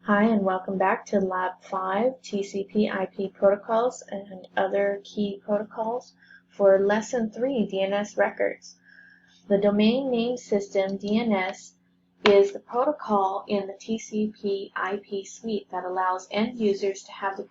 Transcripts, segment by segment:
Hi, and welcome back to Lab 5, TCP IP protocols and other key protocols for Lesson 3, DNS records. The domain name system, DNS, is the protocol in the TCP IP suite that allows end users to have the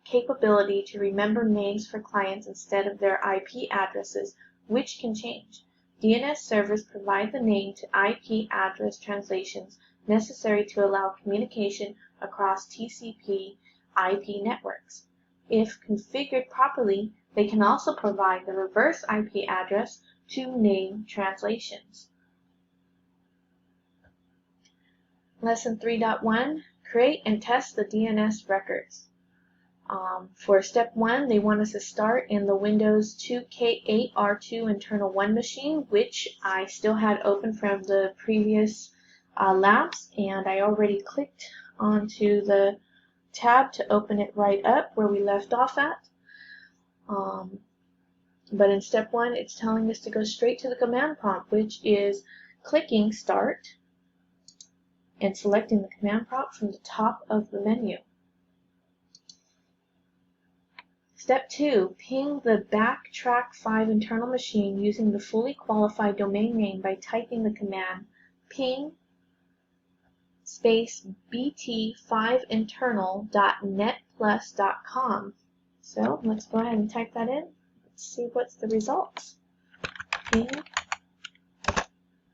capability to remember names for clients instead of their IP addresses, which can change. DNS servers provide the name to IP address translations necessary to allow communication across TCP IP networks. If configured properly, they can also provide the reverse IP address to name translations. Lesson 3.1, create and test the DNS records. For step 1, they want us to start in the Windows 2K8R2 internal 1 machine, which I still had open from the previous labs, and I already clicked onto the tab to open it right up where we left off at. But in step 1, it's telling us to go straight to the command prompt, which is clicking Start and selecting the command prompt from the top of the menu. Step 2, ping the backtrack 5 internal machine using the fully qualified domain name by typing the command ping space bt5internal.netplus.com. So let's go ahead and type that in. Let's see what's the results. Ping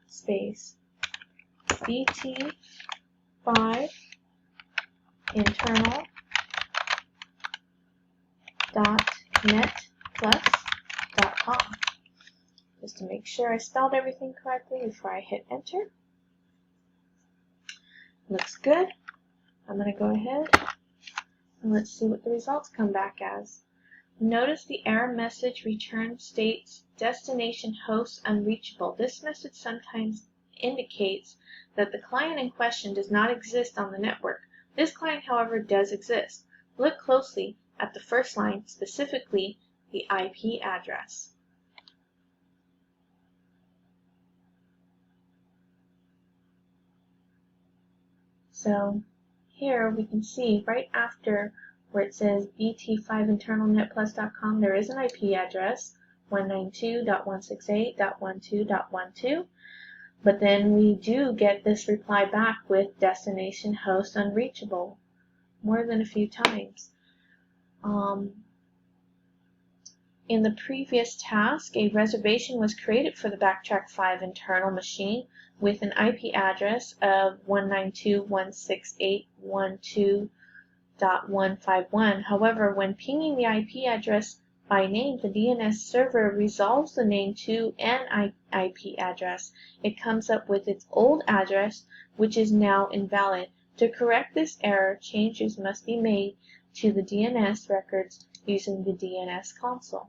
space bt5internal.netplus.com. Just to make sure I spelled everything correctly before I hit enter. Looks good. I'm going to go ahead and let's see what the results come back as. Notice the error message returned states destination host unreachable. This message sometimes indicates that the client in question does not exist on the network. This client, however, does exist. Look closely at the first line, specifically the IP address. So here we can see right after where it says bt5internal.netplus.com, there is an IP address, 192.168.12.12, but then we do get this reply back with destination host unreachable more than a few times. In the previous task, a reservation was created for the backtrack 5 internal machine with an IP address of 192.168.12.151. However, when pinging the IP address by name, the DNS server resolves the name to an IP address. It comes up with its old address, which is now invalid. To correct this error, changes must be made to the DNS records using the DNS console.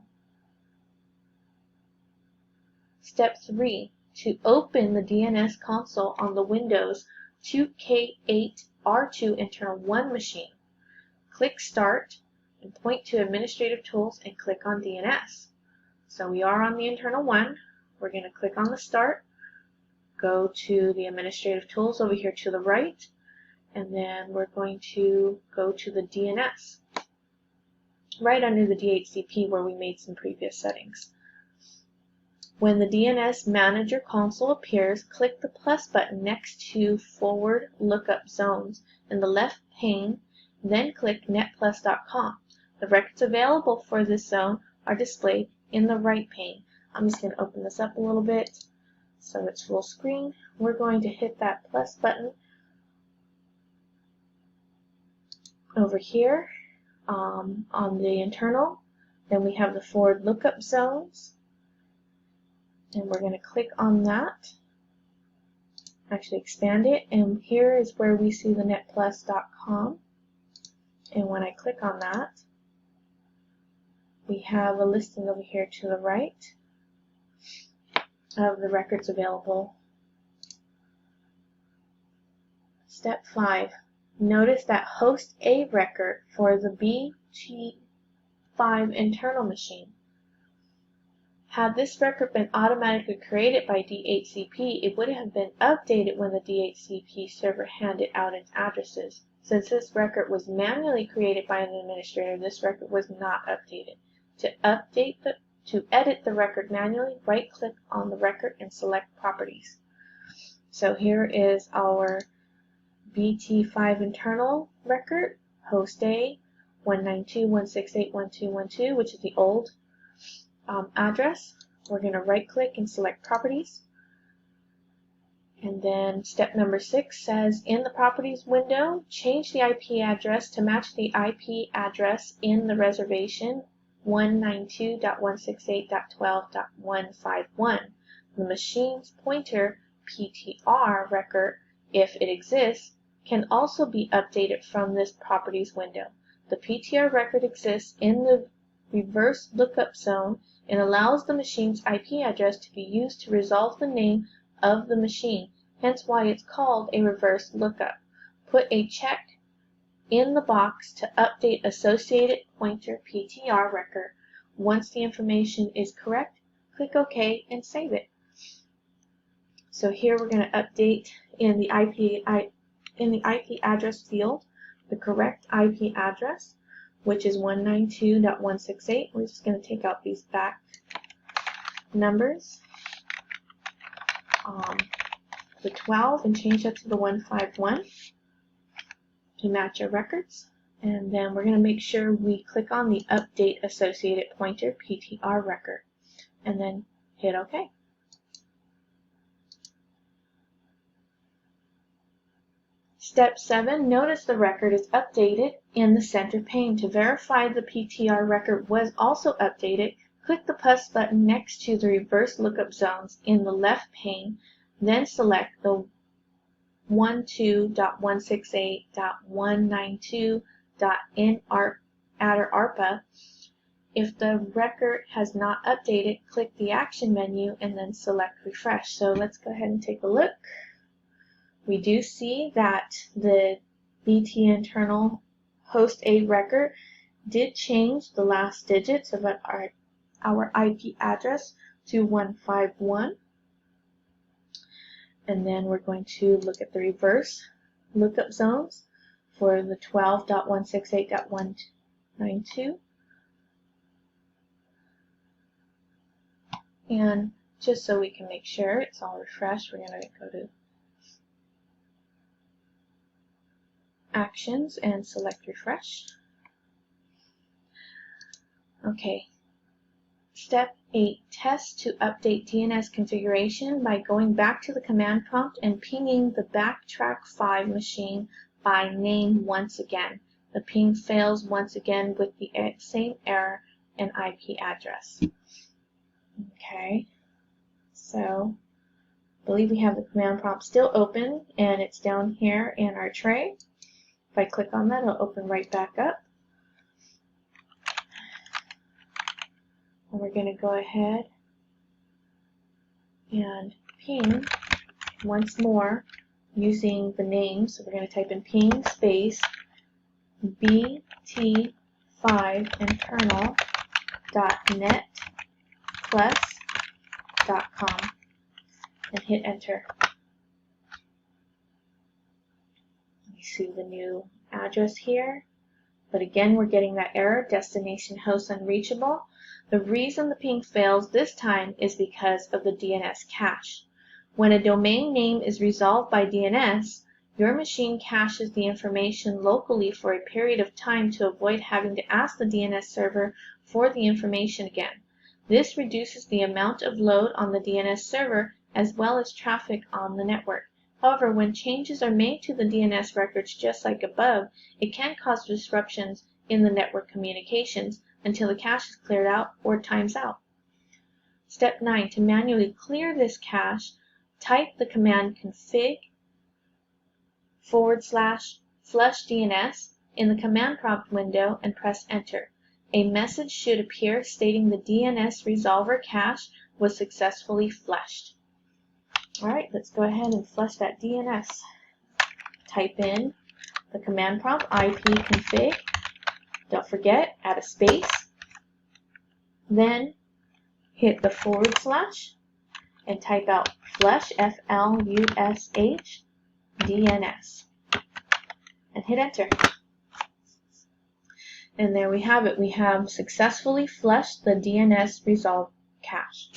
Step 3. To open the DNS console on the Windows 2K8R2 internal 1 machine, click Start and point to Administrative Tools and click on DNS. So we are on the internal 1. We're going to click on the Start, go to the Administrative Tools over here to the right, and then we're going to go to the DNS, right under the DHCP where we made some previous settings. When the DNS Manager console appears, click the plus button next to Forward Lookup Zones in the left pane, then click netplus.com. The records available for this zone are displayed in the right pane. I'm just going to open this up a little bit so it's full screen. We're going to hit that plus button over here on the internal. Then we have the Forward Lookup Zones. And we're going to click on that, actually expand it, and here is where we see the netplus.com. And when I click on that, we have a listing over here to the right of the records available. Step 5. Notice that host A record for the BT5 internal machine Had this record been automatically created by DHCP, it would have been updated when the DHCP server handed out its addresses. Since this record was manually created by an administrator, this record was not updated. To edit the record manually, right-click on the record and select Properties. So here is our BT5 internal record, host A, 192.168.1.2.1.2, which is the old address. We're going to right-click and select Properties. And then step number 6 says, in the Properties window, change the IP address to match the IP address in the reservation 192.168.12.151. The machine's pointer PTR record, if it exists, can also be updated from this Properties window. The PTR record exists in the reverse lookup zone and allows the machine's IP address to be used to resolve the name of the machine, hence why it's called a reverse lookup. Put a check in the box to update associated pointer PTR record. Once the information is correct, click OK and save it. So here we're going to update in the IP address field the correct IP address, which is 192.168. We're just going to take out these back numbers, the 12, and change that to the 151 to match our records. And then we're going to make sure we click on the Update Associated Pointer PTR record, and then hit OK. Step 7, notice the record is updated in the center pane. To verify the PTR record was also updated, click the plus button next to the reverse lookup zones in the left pane, then select the 12.168.192.in_ARPA. If the record has not updated, click the Action menu and then select Refresh. So let's go ahead and take a look. We do see that the BT internal host A record did change the last digits of our IP address to 151. And then we're going to look at the reverse lookup zones for the 12.168.192. And just so we can make sure it's all refreshed, we're going to go to Actions and select Refresh. Okay. Step 8. Test to update DNS configuration by going back to the command prompt and pinging the backtrack 5 machine by name once again. The ping fails once again with the same error and IP address. Okay. So, I believe we have the command prompt still open, and it's down here in our tray. If I click on that, it'll open right back up. And we're going to go ahead and ping once more using the name. So we're going to type in ping space bt5internal.net+.com and hit enter. You see the new address here, but again we're getting that error, destination host unreachable. The reason the ping fails this time is because of the DNS cache. When a domain name is resolved by DNS, your machine caches the information locally for a period of time to avoid having to ask the DNS server for the information again. This reduces the amount of load on the DNS server as well as traffic on the network. However, when changes are made to the DNS records just like above, it can cause disruptions in the network communications until the cache is cleared out or times out. Step 9. To manually clear this cache, type the command config/flush DNS in the command prompt window and press enter. A message should appear stating the DNS resolver cache was successfully flushed. Alright, let's go ahead and flush that DNS. Type in the command prompt ipconfig. Don't forget, add a space. Then hit the / and type out flush, F-L-U-S-H, DNS, and hit enter. And there we have it. We have successfully flushed the DNS resolved cache.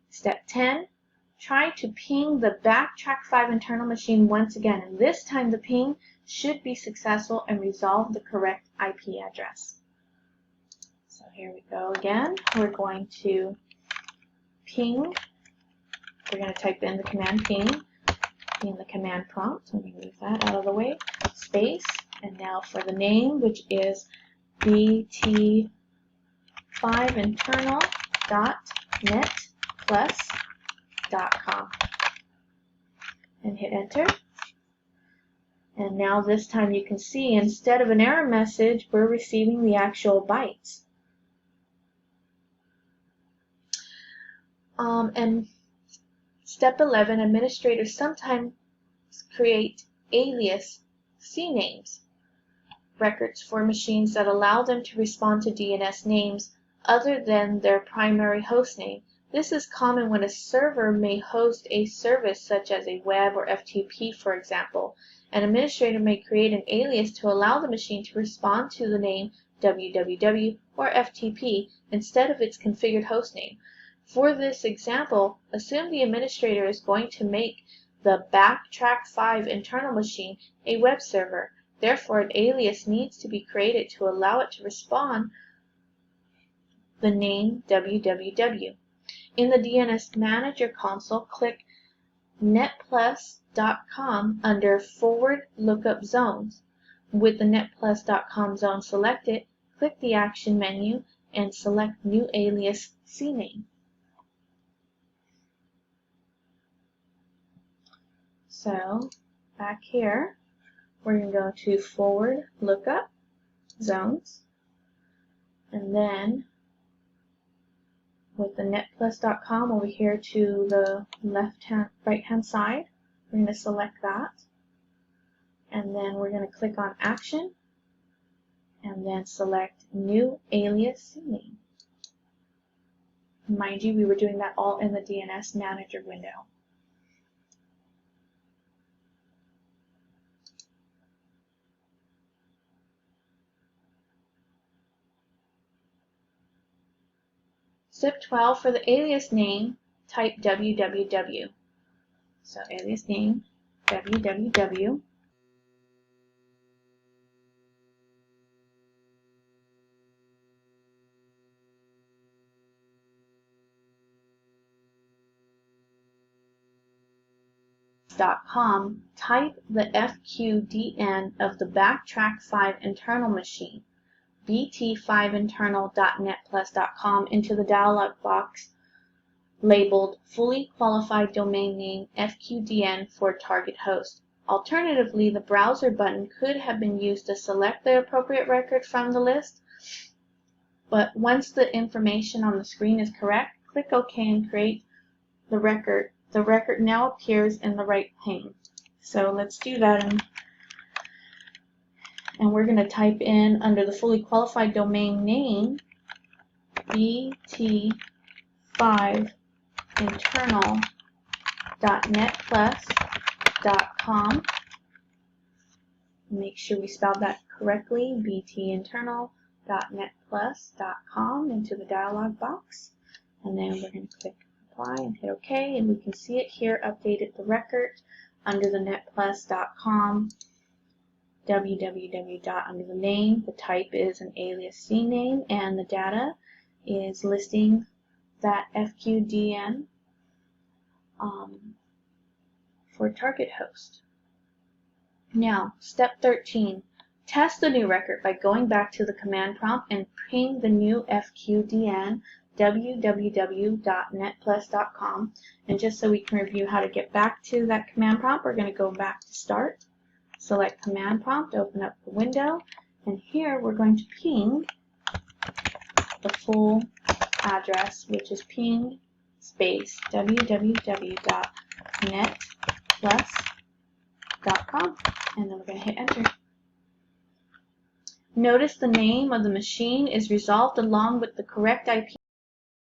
Step 10, try to ping the backtrack 5 internal machine once again, and this time the ping should be successful and resolve the correct IP address. So here we go again. We're going to ping. We're going to type in the command ping in the command prompt. Let me move that out of the way. Space, and now for the name, which is bt5internal.net+.com, and hit enter. And now this time you can see instead of an error message, we're receiving the actual bytes. And step 11, administrators sometimes create alias CNAMEs, records for machines that allow them to respond to DNS names other than their primary host name. This is common when a server may host a service such as a web or FTP, for example. An administrator may create an alias to allow the machine to respond to the name www or FTP instead of its configured host name. For this example, assume the administrator is going to make the backtrack 5 internal machine a web server. Therefore, an alias needs to be created to allow it to respond the name www. In the DNS Manager console, click Net+.com under forward lookup zones. With the Net+.com zone selected, click the action menu and select New Alias CNAME. So back here, we're going to go to forward lookup zones, and then with the Net+.com over here to the right hand side, we're going to select that, and then we're going to click on action and then select New Alias CNAME. Mind you, we were doing that all in the DNS Manager window. Step 12, for the alias name, type www. So alias name, www. .com, type the FQDN of the backtrack 5 internal machine, bt5internal.net+.com, into the dialog box labeled Fully Qualified Domain Name FQDN for target host. Alternatively, the browser button could have been used to select the appropriate record from the list, but once the information on the screen is correct, click OK and create the record. The record now appears in the right pane. So let's do that, and we're going to type in under the fully qualified domain name bt5internal.net+.com. Make sure we spelled that correctly, btinternal.net+.com, into the dialog box, and then we're going to click apply and hit OK, and we can see it here updated the record under the Net+.com www. Under the name, the type is an alias CNAME, and the data is listing that FQDN for target host. Now, step 13. Test the new record by going back to the command prompt and ping the new FQDN www.net+.com. And just so we can review how to get back to that command prompt, we're going to go back to Start, select Command Prompt, open up the window, and here we're going to ping the full address, which is ping space www.net+.com. and then we're going to hit enter. Notice the name of the machine is resolved along with the correct IP